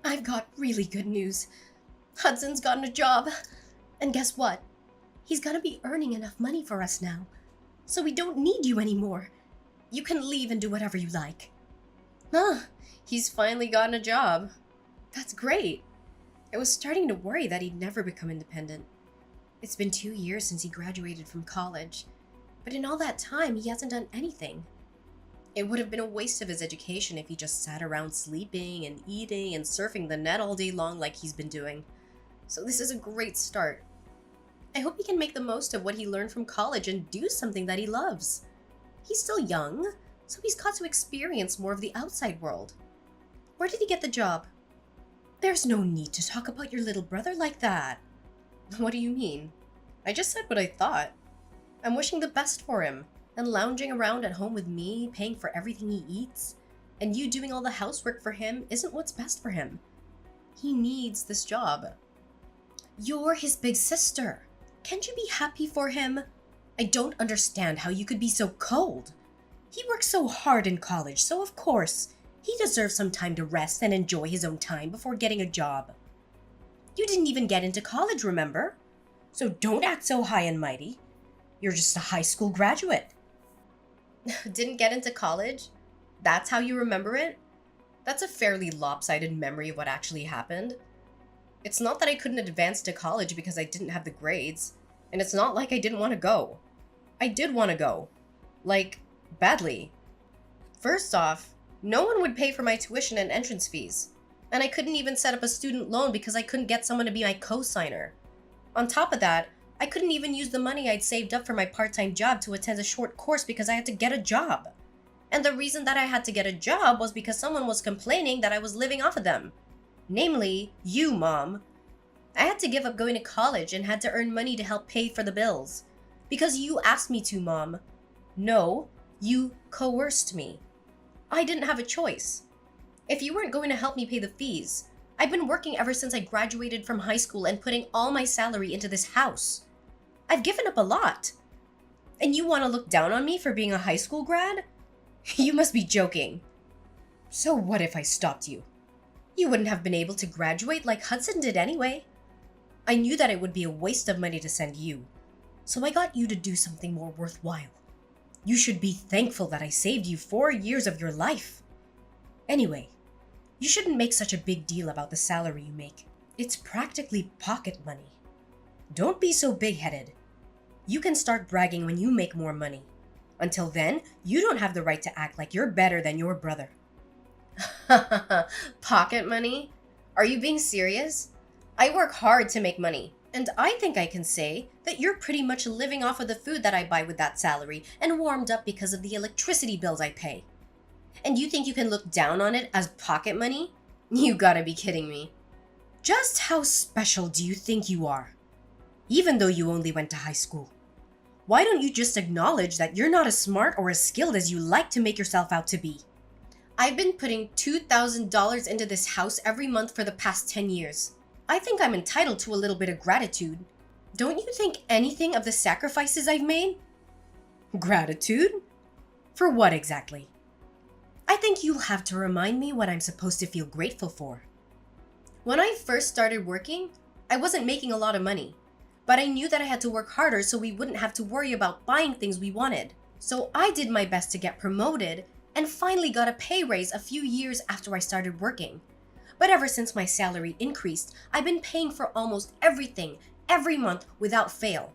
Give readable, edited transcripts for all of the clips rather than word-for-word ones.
I've got really good news. Hudson's gotten a job. And guess what? He's gonna be earning enough money for us now. So we don't need you anymore. You can leave and do whatever you like. Huh, he's finally gotten a job. That's great. I was starting to worry that he'd never become independent. It's been 2 years since he graduated from college, but in all that time, he hasn't done anything. It would have been a waste of his education if he just sat around sleeping and eating and surfing the net all day long like he's been doing. So this is a great start. I hope he can make the most of what he learned from college and do something that he loves. He's still young, so he's got to experience more of the outside world. Where did he get the job? There's no need to talk about your little brother like that. What do you mean? I just said what I thought. I'm wishing the best for him, and lounging around at home with me, paying for everything he eats, and you doing all the housework for him isn't what's best for him. He needs this job. You're his big sister. Can't you be happy for him? I don't understand how you could be so cold. He worked so hard in college, so of course, he deserves some time to rest and enjoy his own time before getting a job. You didn't even get into college, remember? So don't act so high and mighty. You're just a high school graduate. Didn't get into college? That's how you remember it? That's a fairly lopsided memory of what actually happened. It's not that I couldn't advance to college because I didn't have the grades, and it's not like I didn't want to go. I did want to go. Like, badly. First off, no one would pay for my tuition and entrance fees, and I couldn't even set up a student loan because I couldn't get someone to be my co-signer. On top of that, I couldn't even use the money I'd saved up for my part-time job to attend a short course because I had to get a job. And the reason that I had to get a job was because someone was complaining that I was living off of them. Namely, you, Mom. I had to give up going to college and had to earn money to help pay for the bills. Because you asked me to, Mom. No, you coerced me. I didn't have a choice. If you weren't going to help me pay the fees, I've been working ever since I graduated from high school and putting all my salary into this house. I've given up a lot. And you want to look down on me for being a high school grad? You must be joking. So what if I stopped you? You wouldn't have been able to graduate like Hudson did anyway. I knew that it would be a waste of money to send you, so I got you to do something more worthwhile. You should be thankful that I saved you 4 years of your life. Anyway, you shouldn't make such a big deal about the salary you make. It's practically pocket money. Don't be so big-headed. You can start bragging when you make more money. Until then, you don't have the right to act like you're better than your brother. Pocket money? Are you being serious? I work hard to make money, and I think I can say that you're pretty much living off of the food that I buy with that salary and warmed up because of the electricity bills I pay. And you think you can look down on it as pocket money? You gotta be kidding me. Just how special do you think you are? Even though you only went to high school. Why don't you just acknowledge that you're not as smart or as skilled as you like to make yourself out to be? I've been putting $2,000 into this house every month for the past 10 years. I think I'm entitled to a little bit of gratitude. Don't you think anything of the sacrifices I've made? Gratitude? For what exactly? I think you'll have to remind me what I'm supposed to feel grateful for. When I first started working, I wasn't making a lot of money, but I knew that I had to work harder so we wouldn't have to worry about buying things we wanted. So I did my best to get promoted and finally got a pay raise a few years after I started working. But ever since my salary increased, I've been paying for almost everything, every month without fail.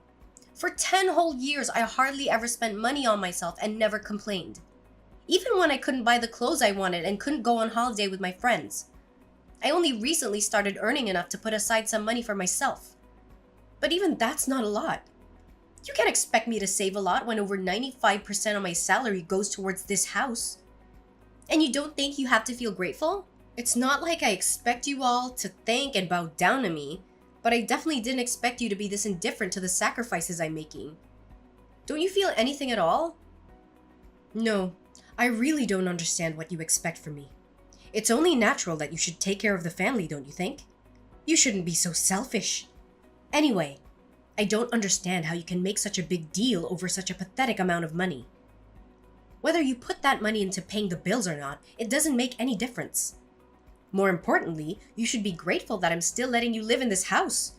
For 10 whole years, I hardly ever spent money on myself and never complained. Even when I couldn't buy the clothes I wanted and couldn't go on holiday with my friends. I only recently started earning enough to put aside some money for myself. But even that's not a lot. You can't expect me to save a lot when over 95% of my salary goes towards this house. And you don't think you have to feel grateful? It's not like I expect you all to thank and bow down to me, but I definitely didn't expect you to be this indifferent to the sacrifices I'm making. Don't you feel anything at all? No, I really don't understand what you expect from me. It's only natural that you should take care of the family, don't you think? You shouldn't be so selfish. Anyway, I don't understand how you can make such a big deal over such a pathetic amount of money. Whether you put that money into paying the bills or not, it doesn't make any difference. More importantly, you should be grateful that I'm still letting you live in this house.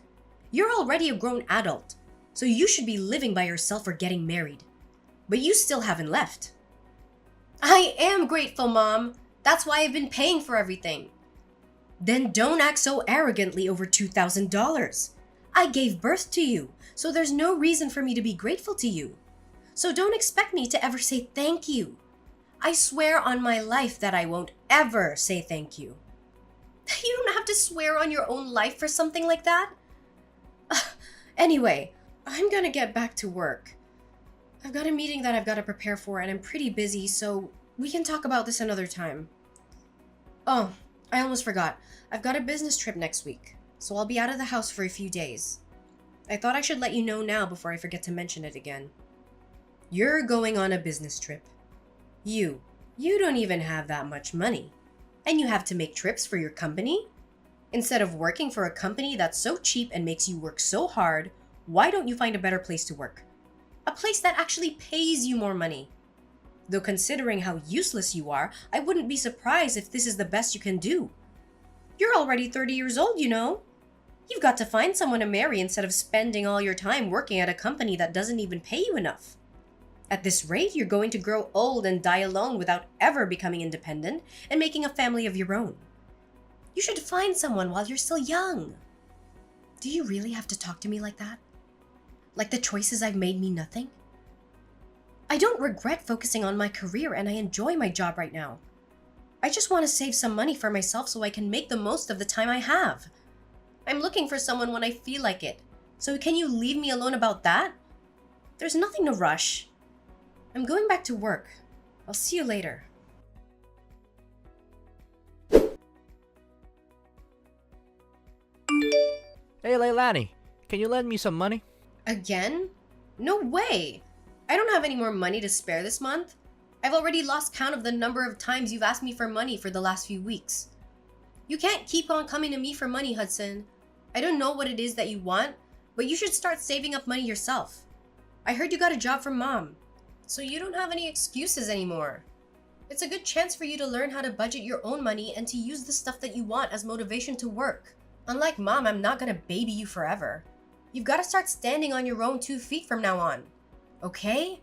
You're already a grown adult, so you should be living by yourself or getting married. But you still haven't left. I am grateful, Mom. That's why I've been paying for everything. Then don't act so arrogantly over $2,000. I gave birth to you, so there's no reason for me to be grateful to you. So don't expect me to ever say thank you. I swear on my life that I won't ever say thank you. You don't have to swear on your own life for something like that. Anyway, I'm gonna get back to work. I've got a meeting that I've got to prepare for and I'm pretty busy, so we can talk about this another time. Oh, I almost forgot. I've got a business trip next week, so I'll be out of the house for a few days. I thought I should let you know now before I forget to mention it again. You're going on a business trip. You don't even have that much money. And you have to make trips for your company? Instead of working for a company that's so cheap and makes you work so hard, why don't you find a better place to work? A place that actually pays you more money. Though considering how useless you are, I wouldn't be surprised if this is the best you can do. You're already 30 years old, you know. You've got to find someone to marry instead of spending all your time working at a company that doesn't even pay you enough. At this rate, you're going to grow old and die alone without ever becoming independent and making a family of your own. You should find someone while you're still young. Do you really have to talk to me like that? Like the choices I've made mean nothing? I don't regret focusing on my career and I enjoy my job right now. I just want to save some money for myself so I can make the most of the time I have. I'm looking for someone when I feel like it. So can you leave me alone about that? There's nothing to rush. I'm going back to work. I'll see you later. Hey Leilani, can you lend me some money? Again? No way! I don't have any more money to spare this month. I've already lost count of the number of times you've asked me for money for the last few weeks. You can't keep on coming to me for money, Hudson. I don't know what it is that you want, but you should start saving up money yourself. I heard you got a job from Mom, so you don't have any excuses anymore. It's a good chance for you to learn how to budget your own money and to use the stuff that you want as motivation to work. Unlike Mom, I'm not gonna baby you forever. You've got to start standing on your own 2 feet from now on. Okay?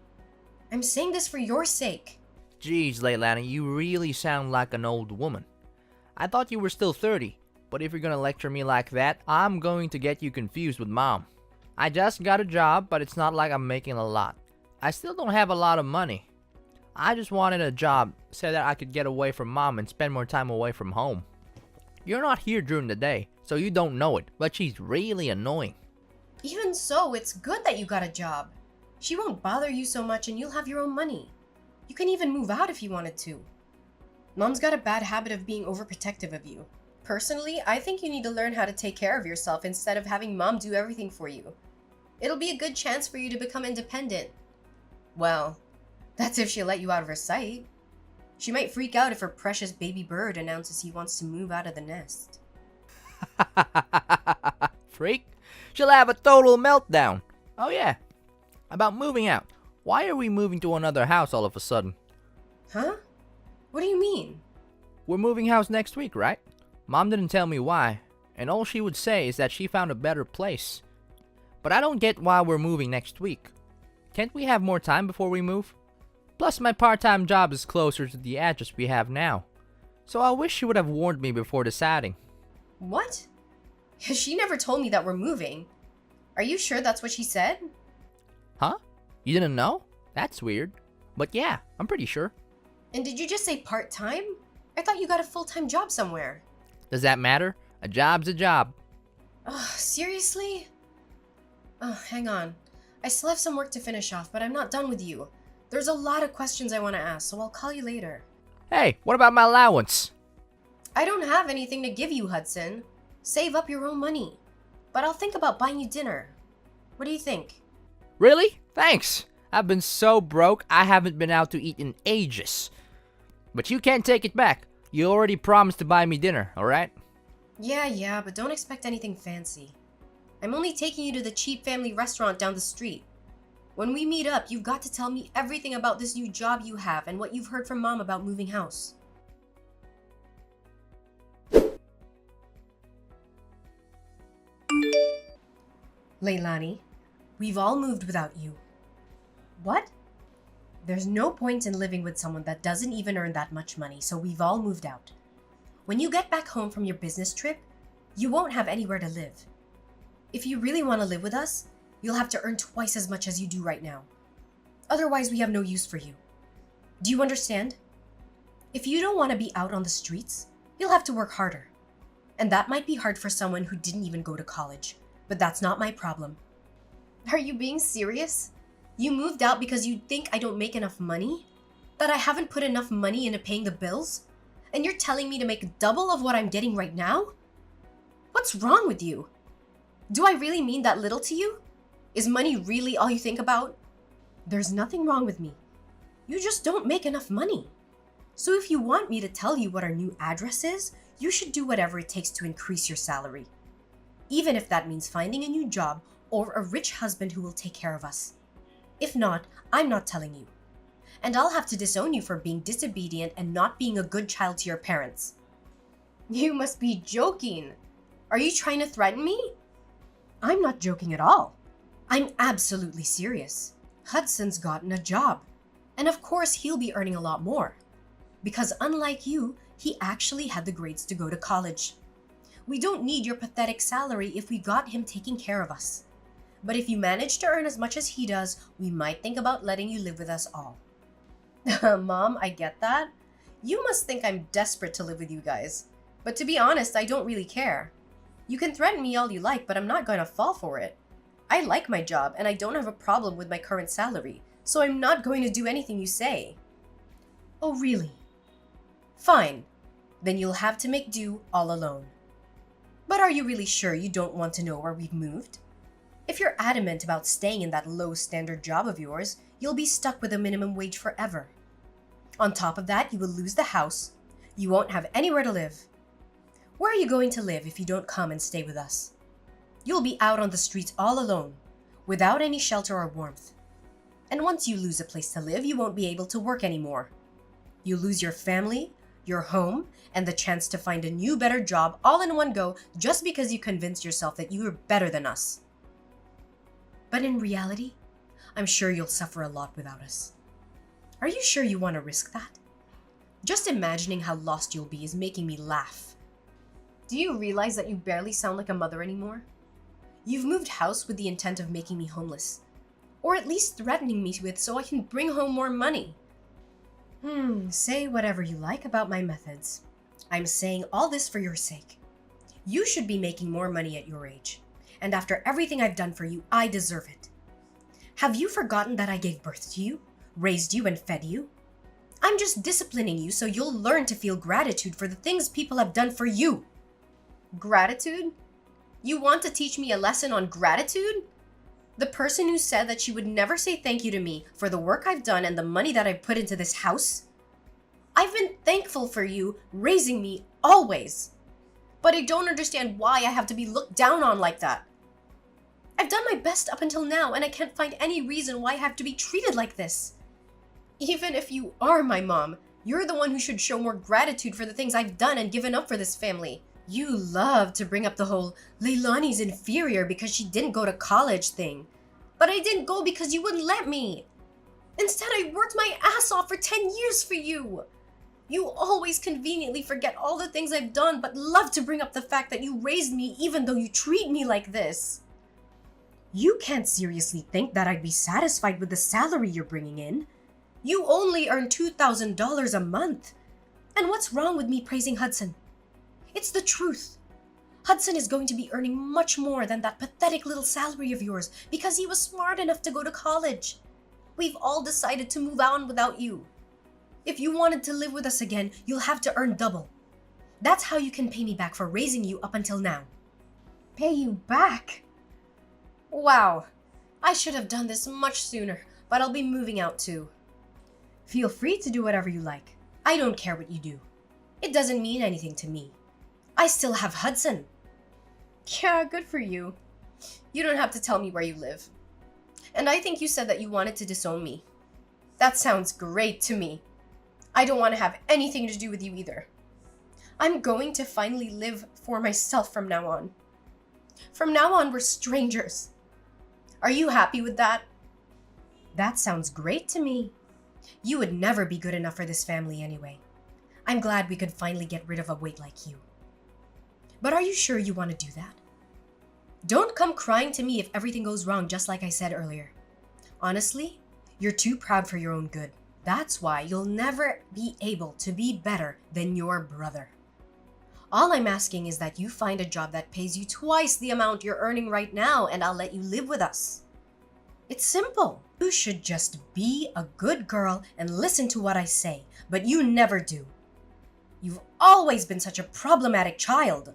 I'm saying this for your sake. Jeez, Leilani, you really sound like an old woman. I thought you were still 30, but if you're gonna lecture me like that, I'm going to get you confused with Mom. I just got a job, but it's not like I'm making a lot. I still don't have a lot of money. I just wanted a job so that I could get away from Mom and spend more time away from home. You're not here during the day, so you don't know it, but she's really annoying. Even so, it's good that you got a job. She won't bother you so much and you'll have your own money. You can even move out if you wanted to. Mom's got a bad habit of being overprotective of you. Personally, I think you need to learn how to take care of yourself instead of having Mom do everything for you. It'll be a good chance for you to become independent. Well, that's if she'll let you out of her sight. She might freak out if her precious baby bird announces he wants to move out of the nest. Freak? She'll have a total meltdown. Oh yeah, about moving out. Why are we moving to another house all of a sudden? Huh? What do you mean? We're moving house next week, right? Mom didn't tell me why, and all she would say is that she found a better place. But I don't get why we're moving next week. Can't we have more time before we move? Plus my part-time job is closer to the address we have now. So I wish she would have warned me before deciding. What? She never told me that we're moving. Are you sure that's what she said? Huh? You didn't know? That's weird. But yeah, I'm pretty sure. And did you just say part-time? I thought you got a full-time job somewhere. Does that matter? A job's a job. Ugh, seriously? Oh, hang on. I still have some work to finish off, but I'm not done with you. There's a lot of questions I want to ask, so I'll call you later. Hey, what about my allowance? I don't have anything to give you, Hudson. Save up your own money. But I'll think about buying you dinner. What do you think? Really? Thanks. I've been so broke, I haven't been out to eat in ages. But you can't take it back. You already promised to buy me dinner, alright? Yeah, but don't expect anything fancy. I'm only taking you to the cheap family restaurant down the street. When we meet up, you've got to tell me everything about this new job you have and what you've heard from Mom about moving house. Leilani, we've all moved without you. What? There's no point in living with someone that doesn't even earn that much money, so we've all moved out. When you get back home from your business trip, you won't have anywhere to live. If you really want to live with us, you'll have to earn twice as much as you do right now. Otherwise, we have no use for you. Do you understand? If you don't want to be out on the streets, you'll have to work harder. And that might be hard for someone who didn't even go to college, but that's not my problem. Are you being serious? You moved out because you think I don't make enough money? That I haven't put enough money into paying the bills? And you're telling me to make double of what I'm getting right now? What's wrong with you? Do I really mean that little to you? Is money really all you think about? There's nothing wrong with me. You just don't make enough money. So if you want me to tell you what our new address is, you should do whatever it takes to increase your salary. Even if that means finding a new job or a rich husband who will take care of us. If not, I'm not telling you. And I'll have to disown you for being disobedient and not being a good child to your parents. You must be joking. Are you trying to threaten me? I'm not joking at all. I'm absolutely serious. Hudson's gotten a job. And of course, he'll be earning a lot more. Because unlike you, he actually had the grades to go to college. We don't need your pathetic salary if we got him taking care of us. But if you manage to earn as much as he does, we might think about letting you live with us all. Mom, I get that. You must think I'm desperate to live with you guys. But to be honest, I don't really care. You can threaten me all you like, but I'm not going to fall for it. I like my job, and I don't have a problem with my current salary, so I'm not going to do anything you say. Oh, really? Fine. Then you'll have to make do all alone. But are you really sure you don't want to know where we've moved? If you're adamant about staying in that low-standard job of yours, you'll be stuck with a minimum wage forever. On top of that, you will lose the house. You won't have anywhere to live. Where are you going to live if you don't come and stay with us? You'll be out on the streets all alone, without any shelter or warmth. And once you lose a place to live, you won't be able to work anymore. You lose your family, your home, and the chance to find a new, better job all in one go just because you convinced yourself that you were better than us. But in reality, I'm sure you'll suffer a lot without us. Are you sure you want to risk that? Just imagining how lost you'll be is making me laugh. Do you realize that you barely sound like a mother anymore? You've moved house with the intent of making me homeless. Or at least threatening me with so I can bring home more money. Say whatever you like about my methods. I'm saying all this for your sake. You should be making more money at your age. And after everything I've done for you, I deserve it. Have you forgotten that I gave birth to you, raised you, and fed you? I'm just disciplining you so you'll learn to feel gratitude for the things people have done for you. Gratitude? You want to teach me a lesson on gratitude? The person who said that she would never say thank you to me for the work I've done and the money that I've put into this house? I've been thankful for you raising me always. But I don't understand why I have to be looked down on like that. I've done my best up until now, and I can't find any reason why I have to be treated like this. Even if you are my mom, you're the one who should show more gratitude for the things I've done and given up for this family. You love to bring up the whole Leilani's inferior because she didn't go to college thing. But I didn't go because you wouldn't let me. Instead, I worked my ass off for 10 years for you. You always conveniently forget all the things I've done, but love to bring up the fact that you raised me even though you treat me like this. You can't seriously think that I'd be satisfied with the salary you're bringing in. You only earn $2,000 a month. And what's wrong with me praising Hudson? It's the truth. Hudson is going to be earning much more than that pathetic little salary of yours because he was smart enough to go to college. We've all decided to move on without you. If you wanted to live with us again, you'll have to earn double. That's how you can pay me back for raising you up until now. Pay you back? Wow. I should have done this much sooner, but I'll be moving out too. Feel free to do whatever you like. I don't care what you do. It doesn't mean anything to me. I still have Hudson. Yeah, good for you. You don't have to tell me where you live. And I think you said that you wanted to disown me. That sounds great to me. I don't want to have anything to do with you either. I'm going to finally live for myself from now on. From now on, we're strangers. Are you happy with that? That sounds great to me. You would never be good enough for this family anyway. I'm glad we could finally get rid of a weight like you. But are you sure you want to do that? Don't come crying to me if everything goes wrong, just like I said earlier. Honestly, you're too proud for your own good. That's why you'll never be able to be better than your brother. All I'm asking is that you find a job that pays you twice the amount you're earning right now, and I'll let you live with us. It's simple. You should just be a good girl and listen to what I say, but you never do. You've always been such a problematic child.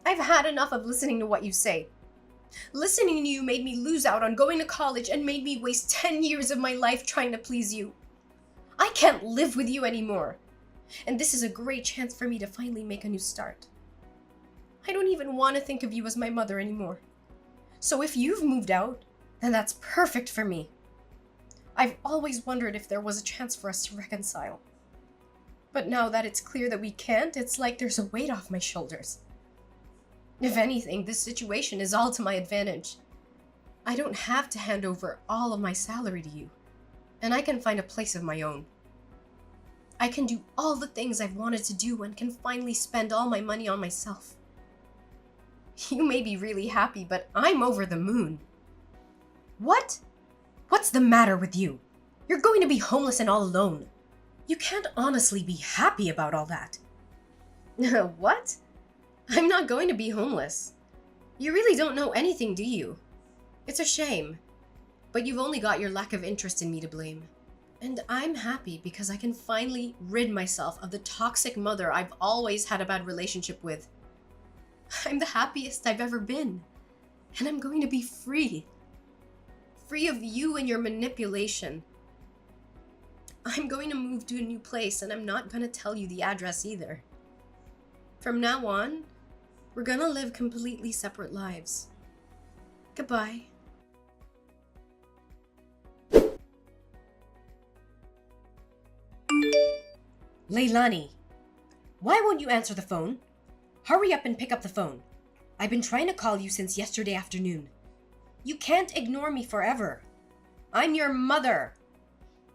I've had enough of listening to what you say. Listening to you made me lose out on going to college and made me waste 10 years of my life trying to please you. I can't live with you anymore. And this is a great chance for me to finally make a new start. I don't even want to think of you as my mother anymore. So if you've moved out, then that's perfect for me. I've always wondered if there was a chance for us to reconcile. But now that it's clear that we can't, it's like there's a weight off my shoulders. If anything, this situation is all to my advantage. I don't have to hand over all of my salary to you, and I can find a place of my own. I can do all the things I've wanted to do and can finally spend all my money on myself. You may be really happy, but I'm over the moon. What? What's the matter with you? You're going to be homeless and all alone. You can't honestly be happy about all that. What? I'm not going to be homeless. You really don't know anything, do you? It's a shame. But you've only got your lack of interest in me to blame. And I'm happy because I can finally rid myself of the toxic mother I've always had a bad relationship with. I'm the happiest I've ever been. And I'm going to be free. Free of you and your manipulation. I'm going to move to a new place and I'm not going to tell you the address either. From now on, we're gonna live completely separate lives. Goodbye. Leilani, why won't you answer the phone? Hurry up and pick up the phone. I've been trying to call you since yesterday afternoon. You can't ignore me forever. I'm your mother.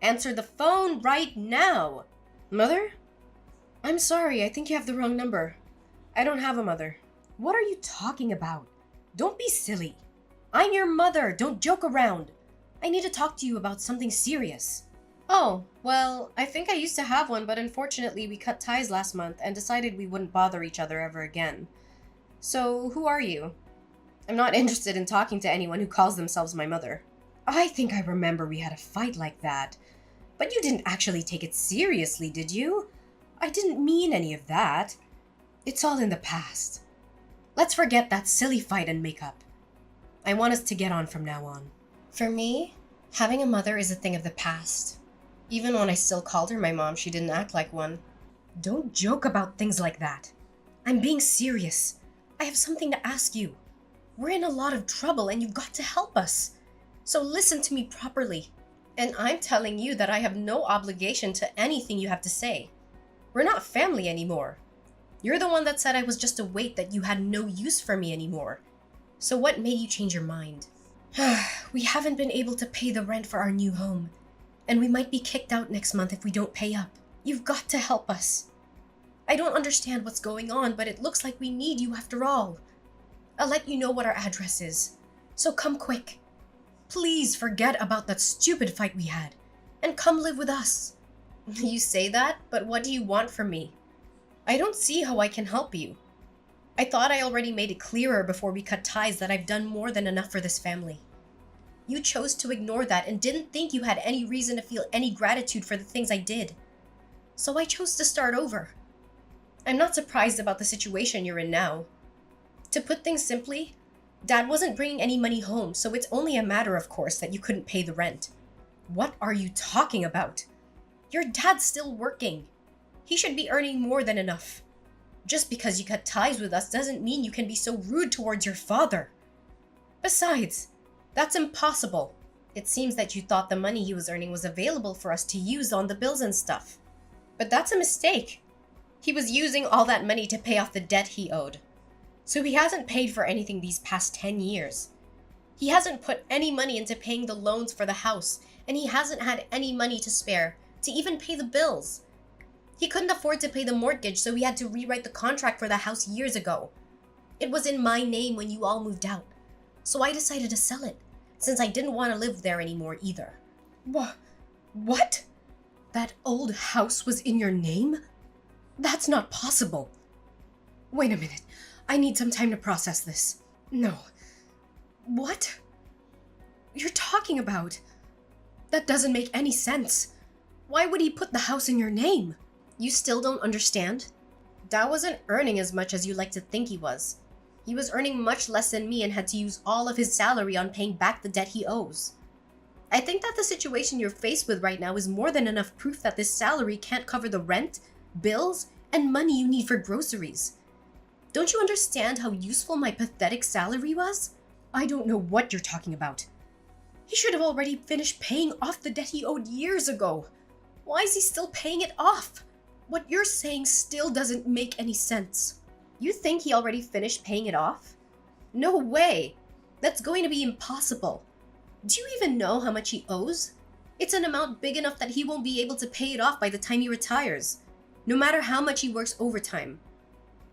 Answer the phone right now. Mother? I'm sorry, I think you have the wrong number. I don't have a mother. What are you talking about? Don't be silly. I'm your mother. Don't joke around. I need to talk to you about something serious. Oh, well, I think I used to have one, but unfortunately we cut ties last month and decided we wouldn't bother each other ever again. So, who are you? I'm not interested in talking to anyone who calls themselves my mother. I think I remember we had a fight like that. But you didn't actually take it seriously, did you? I didn't mean any of that. It's all in the past. Let's forget that silly fight and make up. I want us to get on from now on. For me, having a mother is a thing of the past. Even when I still called her my mom, she didn't act like one. Don't joke about things like that. I'm being serious. I have something to ask you. We're in a lot of trouble and you've got to help us. So listen to me properly. And I'm telling you that I have no obligation to anything you have to say. We're not family anymore. You're the one that said I was just a weight, that you had no use for me anymore. So what made you change your mind? We haven't been able to pay the rent for our new home. And we might be kicked out next month if we don't pay up. You've got to help us. I don't understand what's going on, but it looks like we need you after all. I'll let you know what our address is. So come quick. Please forget about that stupid fight we had. And come live with us. You say that, but what do you want from me? I don't see how I can help you. I thought I already made it clearer before we cut ties that I've done more than enough for this family. You chose to ignore that and didn't think you had any reason to feel any gratitude for the things I did. So I chose to start over. I'm not surprised about the situation you're in now. To put things simply, Dad wasn't bringing any money home, so it's only a matter of course that you couldn't pay the rent. What are you talking about? Your dad's still working. He should be earning more than enough. Just because you cut ties with us doesn't mean you can be so rude towards your father. Besides, that's impossible. It seems that you thought the money he was earning was available for us to use on the bills and stuff. But that's a mistake. He was using all that money to pay off the debt he owed. So he hasn't paid for anything these past 10 years. He hasn't put any money into paying the loans for the house, and he hasn't had any money to spare to even pay the bills. He couldn't afford to pay the mortgage, so he had to rewrite the contract for the house years ago. It was in my name when you all moved out, so I decided to sell it, since I didn't want to live there anymore either. What? That old house was in your name? That's not possible. Wait a minute. I need some time to process this. No. What? You're talking about? That doesn't make any sense. Why would he put the house in your name? You still don't understand? Dad wasn't earning as much as you like to think he was. He was earning much less than me and had to use all of his salary on paying back the debt he owes. I think that the situation you're faced with right now is more than enough proof that this salary can't cover the rent, bills, and money you need for groceries. Don't you understand how useful my pathetic salary was? I don't know what you're talking about. He should have already finished paying off the debt he owed years ago. Why is he still paying it off? What you're saying still doesn't make any sense. You think he already finished paying it off? No way! That's going to be impossible. Do you even know how much he owes? It's an amount big enough that he won't be able to pay it off by the time he retires, no matter how much he works overtime.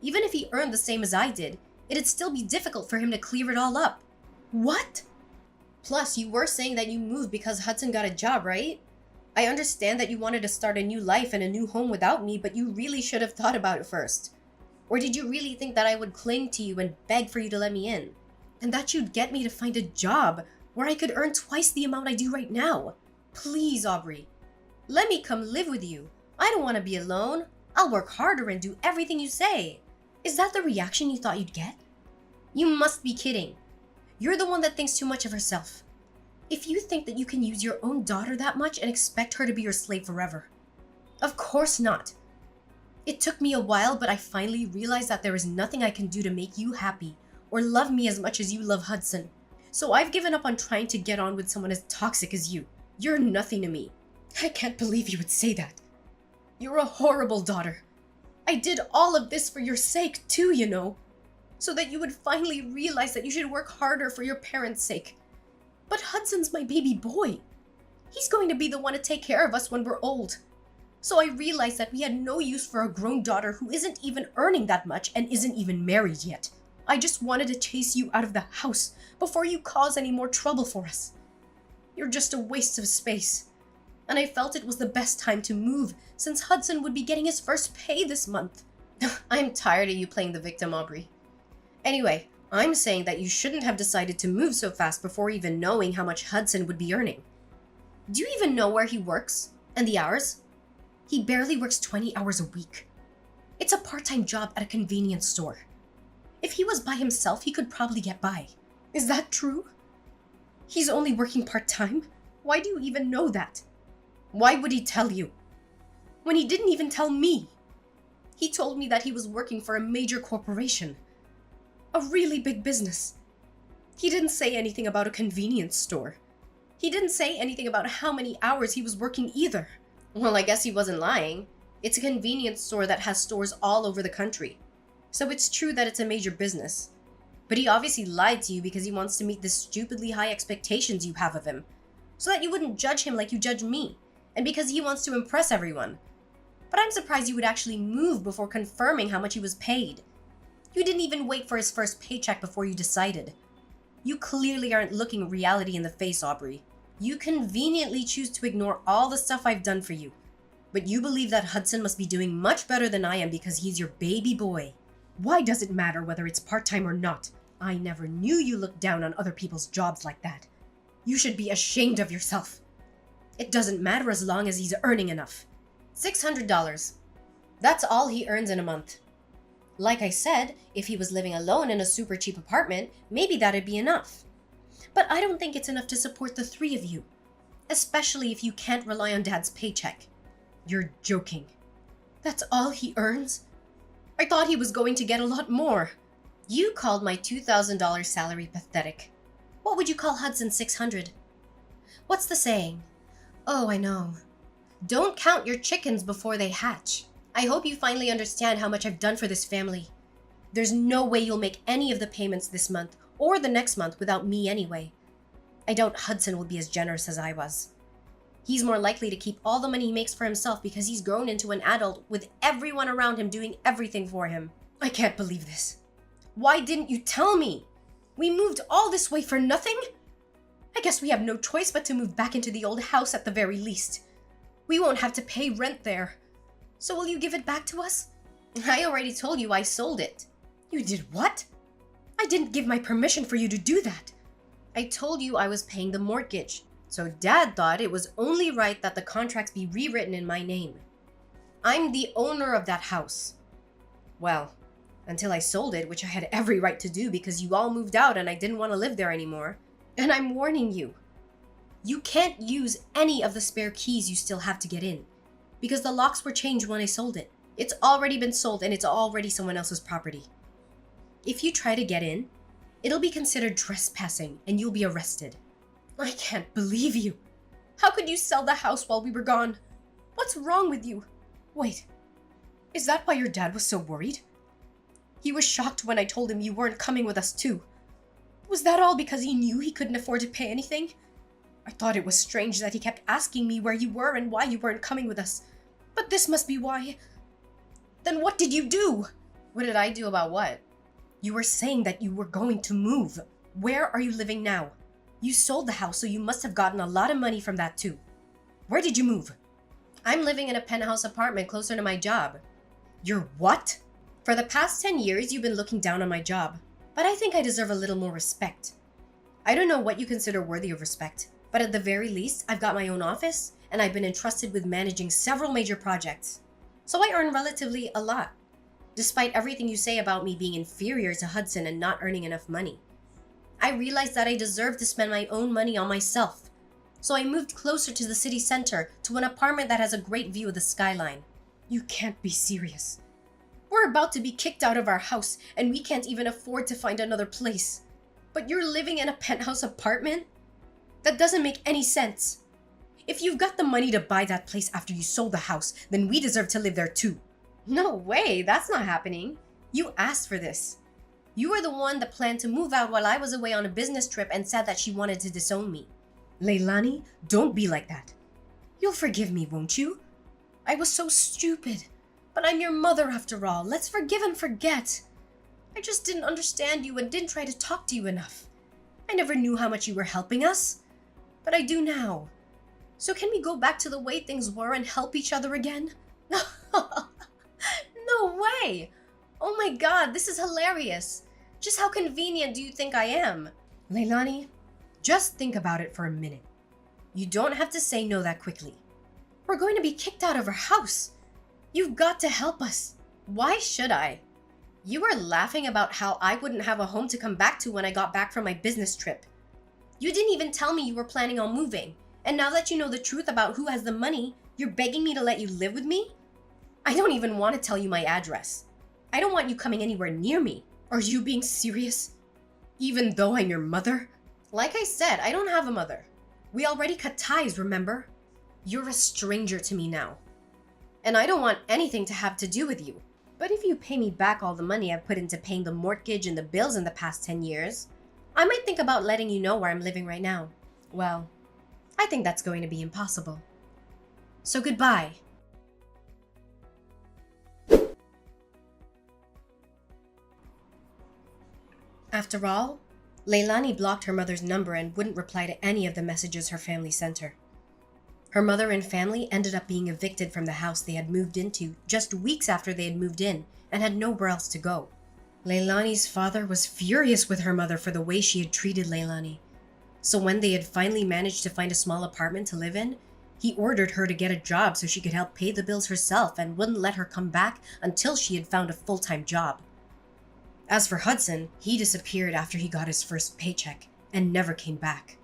Even if he earned the same as I did, it'd still be difficult for him to clear it all up. What? Plus, you were saying that you moved because Hudson got a job, right? I understand that you wanted to start a new life and a new home without me, but you really should have thought about it first. Or did you really think that I would cling to you and beg for you to let me in? And that you'd get me to find a job where I could earn twice the amount I do right now? Please, Aubrey. Let me come live with you. I don't want to be alone. I'll work harder and do everything you say. Is that the reaction you thought you'd get? You must be kidding. You're the one that thinks too much of herself. If you think that you can use your own daughter that much and expect her to be your slave forever. Of course not. It took me a while, but I finally realized that there is nothing I can do to make you happy or love me as much as you love Hudson. So I've given up on trying to get on with someone as toxic as you. You're nothing to me. I can't believe you would say that. You're a horrible daughter. I did all of this for your sake too, you know. So that you would finally realize that you should work harder for your parents' sake. But Hudson's my baby boy. He's going to be the one to take care of us when we're old. So I realized that we had no use for a grown daughter who isn't even earning that much and isn't even married yet. I just wanted to chase you out of the house before you cause any more trouble for us. You're just a waste of space. And I felt it was the best time to move since Hudson would be getting his first pay this month. I'm tired of you playing the victim, Aubrey. Anyway, I'm saying that you shouldn't have decided to move so fast before even knowing how much Hudson would be earning. Do you even know where he works? And the hours? He barely works 20 hours a week. It's a part-time job at a convenience store. If he was by himself, he could probably get by. Is that true? He's only working part-time? Why do you even know that? Why would he tell you? When he didn't even tell me. He told me that he was working for a major corporation. A really big business. He didn't say anything about a convenience store. He didn't say anything about how many hours he was working either. Well, I guess he wasn't lying. It's a convenience store that has stores all over the country. So it's true that it's a major business. But he obviously lied to you because he wants to meet the stupidly high expectations you have of him. So that you wouldn't judge him like you judge me. And because he wants to impress everyone. But I'm surprised you would actually move before confirming how much he was paid. You didn't even wait for his first paycheck before you decided. You clearly aren't looking reality in the face, Aubrey. You conveniently choose to ignore all the stuff I've done for you. But you believe that Hudson must be doing much better than I am because he's your baby boy. Why does it matter whether it's part-time or not? I never knew you looked down on other people's jobs like that. You should be ashamed of yourself. It doesn't matter as long as he's earning enough. $600. That's all he earns in a month. Like I said, if he was living alone in a super cheap apartment, maybe that'd be enough. But I don't think it's enough to support the three of you. Especially if you can't rely on Dad's paycheck. You're joking. That's all he earns? I thought he was going to get a lot more. You called my $2,000 salary pathetic. What would you call Hudson's $600? What's the saying? Oh, I know. Don't count your chickens before they hatch. I hope you finally understand how much I've done for this family. There's no way you'll make any of the payments this month, or the next month without me anyway. I doubt Hudson will be as generous as I was. He's more likely to keep all the money he makes for himself because he's grown into an adult with everyone around him doing everything for him. I can't believe this. Why didn't you tell me? We moved all this way for nothing? I guess we have no choice but to move back into the old house at the very least. We won't have to pay rent there. So will you give it back to us? I already told you I sold it. You did what? I didn't give my permission for you to do that. I told you I was paying the mortgage, so Dad thought it was only right that the contracts be rewritten in my name. I'm the owner of that house. Well, until I sold it, which I had every right to do because you all moved out and I didn't want to live there anymore. And I'm warning you, you can't use any of the spare keys you still have to get in, because the locks were changed when I sold it. It's already been sold and it's already someone else's property. If you try to get in, it'll be considered trespassing and you'll be arrested. I can't believe you. How could you sell the house while we were gone? What's wrong with you? Wait, is that why your dad was so worried? He was shocked when I told him you weren't coming with us too. Was that all because he knew he couldn't afford to pay anything? I thought it was strange that he kept asking me where you were and why you weren't coming with us. But this must be why. Then what did you do? What did I do about what? You were saying that you were going to move. Where are you living now? You sold the house, so you must have gotten a lot of money from that too. Where did you move? I'm living in a penthouse apartment closer to my job. You're what? For the past 10 years, you've been looking down on my job, but I think I deserve a little more respect. I don't know what you consider worthy of respect, but at the very least, I've got my own office, and I've been entrusted with managing several major projects. So I earn relatively a lot, despite everything you say about me being inferior to Hudson and not earning enough money. I realized that I deserve to spend my own money on myself, so I moved closer to the city center to an apartment that has a great view of the skyline. You can't be serious. We're about to be kicked out of our house, and we can't even afford to find another place. But you're living in a penthouse apartment? That doesn't make any sense. If you've got the money to buy that place after you sold the house, then we deserve to live there too. No way, that's not happening. You asked for this. You were the one that planned to move out while I was away on a business trip and said that she wanted to disown me. Leilani, don't be like that. You'll forgive me, won't you? I was so stupid. But I'm your mother after all. Let's forgive and forget. I just didn't understand you and didn't try to talk to you enough. I never knew how much you were helping us. But I do now. So can we go back to the way things were and help each other again? No way! Oh my god, this is hilarious. Just how convenient do you think I am? Leilani, just think about it for a minute. You don't have to say no that quickly. We're going to be kicked out of our house. You've got to help us. Why should I? You were laughing about how I wouldn't have a home to come back to when I got back from my business trip. You didn't even tell me you were planning on moving. And now that you know the truth about who has the money, you're begging me to let you live with me? I don't even want to tell you my address. I don't want you coming anywhere near me. Are you being serious? Even though I'm your mother? Like I said, I don't have a mother. We already cut ties, remember? You're a stranger to me now. And I don't want anything to have to do with you. But if you pay me back all the money I've put into paying the mortgage and the bills in the past 10 years, I might think about letting you know where I'm living right now. Well, I think that's going to be impossible. So goodbye. After all, Leilani blocked her mother's number and wouldn't reply to any of the messages her family sent her. Her mother and family ended up being evicted from the house they had moved into just weeks after they had moved in and had nowhere else to go. Leilani's father was furious with her mother for the way she had treated Leilani. So when they had finally managed to find a small apartment to live in, he ordered her to get a job so she could help pay the bills herself and wouldn't let her come back until she had found a full-time job. As for Hudson, he disappeared after he got his first paycheck and never came back.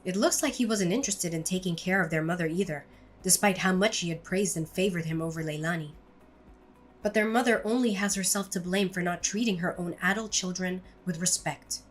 It looks like he wasn't interested in taking care of their mother either, despite how much she had praised and favored him over Leilani. But their mother only has herself to blame for not treating her own adult children with respect.